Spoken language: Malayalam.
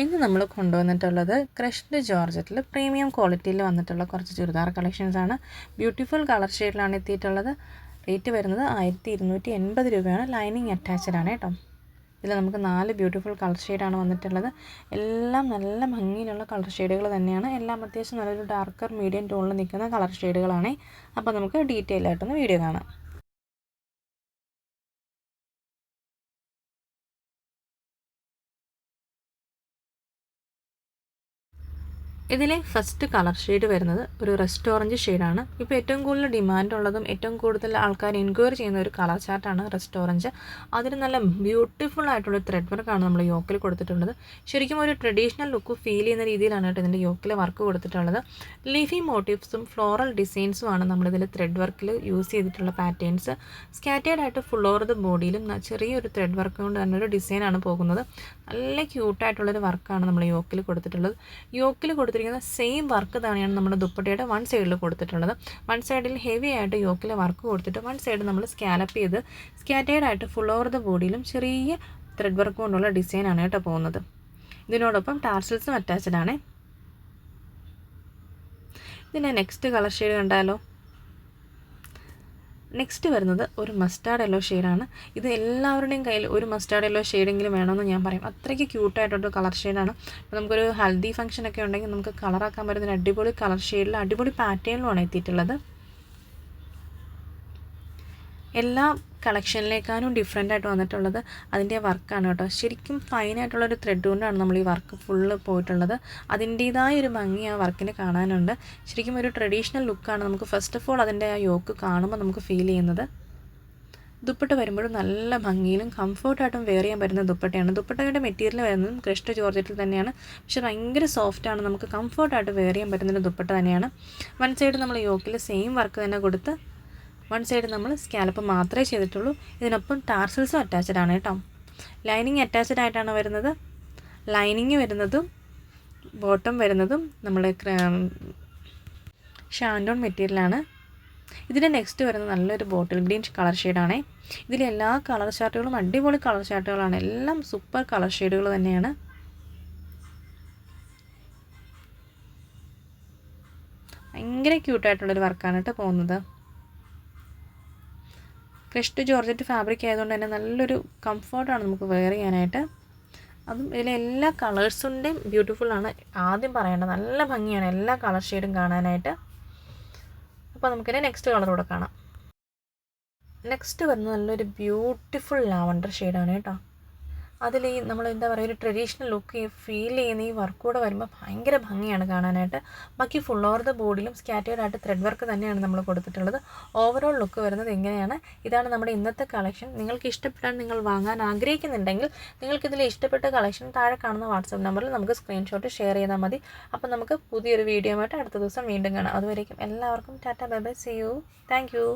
ഇന്ന് നമ്മൾ കൊണ്ടുവന്നിട്ടുള്ളത് ക്രഷ്ഡ് ജോർജറ്റിൽ പ്രീമിയം ക്വാളിറ്റിയിൽ വന്നിട്ടുള്ള കുറച്ച് ചുരിദാർ കളക്ഷൻസാണ്. ബ്യൂട്ടിഫുൾ കളർ ഷെയ്ഡിലാണ് എത്തിയിട്ടുള്ളത്. റേറ്റ് വരുന്നത് 1280 രൂപയാണ്. ലൈനിങ് അറ്റാച്ച്ഡ് ആണ് കേട്ടോ. ഇതിൽ നമുക്ക് 4 ബ്യൂട്ടിഫുൾ കളർ ഷെയ്ഡാണ് വന്നിട്ടുള്ളത്. എല്ലാം നല്ല ഭംഗിയിലുള്ള കളർ ഷെയ്ഡുകൾ തന്നെയാണ്. എല്ലാം അത്യാവശ്യം നല്ലൊരു ഡാർക്കർ മീഡിയം ടോണിൽ നിൽക്കുന്ന കളർ ഷെയ്ഡുകളാണ്. അപ്പോൾ നമുക്ക് ഡീറ്റെയിൽ ആയിട്ടൊന്ന് വീഡിയോ കാണാം. ഇതിലെ ഫസ്റ്റ് കളർ ഷെയ്ഡ് വരുന്നത് ഒരു റെസ്റ്റ് ഓറഞ്ച് ഷെയ്ഡാണ്. ഇപ്പോൾ ഏറ്റവും കൂടുതൽ ഡിമാൻഡ് ഉള്ളതും ഏറ്റവും കൂടുതൽ ആൾക്കാർ എൻക്വയറി ചെയ്യുന്ന ഒരു കളർ ചാർട്ടാണ് റെസ്റ്റ് ഓറഞ്ച്. അതിന് നല്ല ബ്യൂട്ടിഫുൾ ആയിട്ടുള്ള ത്രെഡ് വർക്കാണ് നമ്മൾ യോക്കിൽ കൊടുത്തിട്ടുള്ളത്. ശരിക്കും ഒരു ട്രഡീഷണൽ ലുക്ക് ഫീൽ ചെയ്യുന്ന രീതിയിലാണ് കേട്ടോ ഇതിൻ്റെ യോക്കിൽ വർക്ക് കൊടുത്തിട്ടുള്ളത്. ലീഫി മോട്ടീവ്സും ഫ്ലോറൽ ഡിസൈൻസുമാണ് നമ്മളിതിൽ ത്രെഡ് വർക്കിൽ യൂസ് ചെയ്തിട്ടുള്ള പാറ്റേൺസ്. സ്കാറ്റേഡ് ആയിട്ട് ഫുൾ ഓവർ ദ ബോഡിയിലും ചെറിയൊരു ത്രെഡ് വർക്ക് കൊണ്ട് തന്നെ ഒരു ഡിസൈനാണ് പോകുന്നത്. നല്ല ക്യൂട്ടായിട്ടുള്ളൊരു വർക്കാണ് നമ്മൾ യോക്കിൽ കൊടുത്തിട്ടുള്ളത്. യോക്കിൽ കൊടുത്തിരിക്കുന്ന സെയിം വർക്ക് തന്നെയാണ് നമ്മുടെ ദുപ്പട്ടയുടെ വൺ സൈഡിൽ കൊടുത്തിട്ടുള്ളത്. വൺ സൈഡിൽ ഹെവി ആയിട്ട് യോക്കിൽ വർക്ക് കൊടുത്തിട്ട് വൺ സൈഡ് നമ്മൾ സ്കാലപ്പ് ചെയ്ത് സ്കാറ്റേഡ് ആയിട്ട് ഫുൾ ഓവർ ദ ബോഡിയിലും ചെറിയ ത്രെഡ് വർക്ക് കൊണ്ടുള്ള ഡിസൈനാണ് കേട്ടോ പോകുന്നത്. ഇതിനോടൊപ്പം ടാർസൽസും അറ്റാച്ച്ഡ് ആണ്. ഇതിൻ്റെ നെക്സ്റ്റ് കളർ ഷെയ്ഡ് കണ്ടാലോ. നെക്സ്റ്റ് വരുന്നത് ഒരു മസ്റ്റാർഡ് യെല്ലോ ഷെയ്ഡാണ്. ഇത് എല്ലാവരുടെയും കയ്യിൽ ഒരു മസ്റ്റാർഡ് യെല്ലോ ഷെയ്ഡെങ്കിലും വേണമെന്ന് ഞാൻ പറയും. അത്രയ്ക്ക് ക്യൂട്ടായിട്ടൊരു കളർ ഷെയ്ഡാണ്. അപ്പോൾ നമുക്കൊരു ഹൽദി ഫംഗ്ഷനൊക്കെ ഉണ്ടെങ്കിൽ നമുക്ക് കളറാക്കാൻ പറ്റുന്ന അടിപൊളി കളർ ഷെയ്ഡിൽ അടിപൊളി പാറ്റേണിലുമാണ് എത്തിയിട്ടുള്ളത്. എല്ലാ കളക്ഷനിലേക്കാളും ഡിഫറെൻ്റ് ആയിട്ട് വന്നിട്ടുള്ളത് അതിൻ്റെ വർക്കാണ് കേട്ടോ. ശരിക്കും ഫൈനായിട്ടുള്ളൊരു ത്രെഡ് കൊണ്ടാണ് നമ്മൾ ഈ വർക്ക് ഫുള്ള് പോയിട്ടുള്ളത്. അതിൻ്റേതായ ഒരു ഭംഗി ആ വർക്കിന് കാണാനുണ്ട്. ശരിക്കും ഒരു ട്രഡീഷണൽ ലുക്കാണ് നമുക്ക് ഫസ്റ്റ് ഓഫ് ഓൾ അതിൻ്റെ ആ യോക്ക് കാണുമ്പോൾ നമുക്ക് ഫീൽ ചെയ്യുന്നത്. ദുപ്പട്ട വരുമ്പോഴും നല്ല ഭംഗിയിലും കംഫർട്ടായിട്ടും വെയർ ചെയ്യാൻ പറ്റുന്ന ദുപ്പട്ടയാണ്. ദുപ്പട്ടയുടെ മെറ്റീരിയൽ വരുന്നതും ക്രഷ്ഡ് ജോർജറ്റിൽ തന്നെയാണ്. പക്ഷേ ഭയങ്കര സോഫ്റ്റാണ്. നമുക്ക് കംഫർട്ടായിട്ട് വെയർ ചെയ്യാൻ പറ്റുന്നൊരു ദുപ്പട്ട തന്നെയാണ്. വൺ സൈഡ് നമ്മൾ യോക്കിൽ സെയിം വർക്ക് തന്നെ കൊടുത്ത് വൺ സൈഡ് നമ്മൾ സ്കാലപ്പ് മാത്രമേ ചെയ്തിട്ടുള്ളൂ. ഇതിനൊപ്പം ടാർസൽസും അറ്റാച്ച്ഡ് ആണ് കേട്ടോ. ലൈനിങ് അറ്റാച്ച്ഡ് ആയിട്ടാണ് വരുന്നത്. ലൈനിങ് വരുന്നതും ബോട്ടം വരുന്നതും നമ്മുടെ ഷാൻഡോൺ മെറ്റീരിയലാണ്. ഇതിൻ്റെ നെക്സ്റ്റ് വരുന്നത് നല്ലൊരു ബോട്ടിൽ ഗ്രീൻ കളർ ഷെയ്ഡാണ്. ഇതിലെല്ലാ കളർ ചാർട്ടുകളും അടിപൊളി കളർ ചാർട്ടുകളാണ്. എല്ലാം സൂപ്പർ കളർ ഷെയ്ഡുകൾ തന്നെയാണ്. ഭയങ്കര ക്യൂട്ടായിട്ടുള്ളൊരു വർക്കാണ് കേട്ടോ പോകുന്നത്. ക്രഷ്ഡ് ജോർജറ്റ് ഫാബ്രിക് ആയതുകൊണ്ട് തന്നെ നല്ലൊരു കംഫർട്ടാണ് നമുക്ക് വെയർ ചെയ്യാനായിട്ട്. അതും ഇതിലെ എല്ലാ കളേഴ്സിൻ്റെയും ബ്യൂട്ടിഫുള്ളാണ്. ആദ്യം പറയേണ്ടത് നല്ല ഭംഗിയാണ് എല്ലാ കളർ ഷെയ്ഡും കാണാനായിട്ട്. അപ്പോൾ നമുക്കിനി നെക്സ്റ്റ് കളർ കൂടെ കാണാം. നെക്സ്റ്റ് വരുന്നത് നല്ലൊരു ബ്യൂട്ടിഫുൾ ലാവണ്ടർ ഷെയ്ഡാണ് കേട്ടോ. അതിൽ ഈ നമ്മൾ എന്താ പറയുക ഒരു ട്രഡീഷണൽ ലുക്ക് ഫീൽ ചെയ്യുന്ന ഈ വർക്ക് കൂടെ വരുമ്പോൾ ഭയങ്കര ഭംഗിയാണ് കാണാനായിട്ട്. ബാക്കി ഫുൾ ഓവർ ദ ബോഡിയിലും സ്കാറ്റേഡ് ആയിട്ട് ത്രെഡ് വർക്ക് തന്നെയാണ് നമ്മൾ കൊടുത്തിട്ടുള്ളത്. ഓവറോൾ ലുക്ക് വരുന്നത് എങ്ങനെയാണ്. ഇതാണ് നമ്മുടെ ഇന്നത്തെ കളക്ഷൻ. നിങ്ങൾക്ക് ഇഷ്ടപ്പെട്ടാൽ നിങ്ങൾ വാങ്ങാൻ ആഗ്രഹിക്കുന്നുണ്ടെങ്കിൽ നിങ്ങൾക്കിതിൽ ഇഷ്ടപ്പെട്ട കളക്ഷൻ താഴെ കാണുന്ന വാട്സാപ്പ് നമ്പറിൽ നമുക്ക് സ്ക്രീൻഷോട്ട് ഷെയർ ചെയ്താൽ മതി. അപ്പോൾ നമുക്ക് പുതിയൊരു വീഡിയോ ആയിട്ട് അടുത്ത ദിവസം വീണ്ടും കാണാം. അതുവരേക്കും എല്ലാവർക്കും tata bye bye, see you, thank U.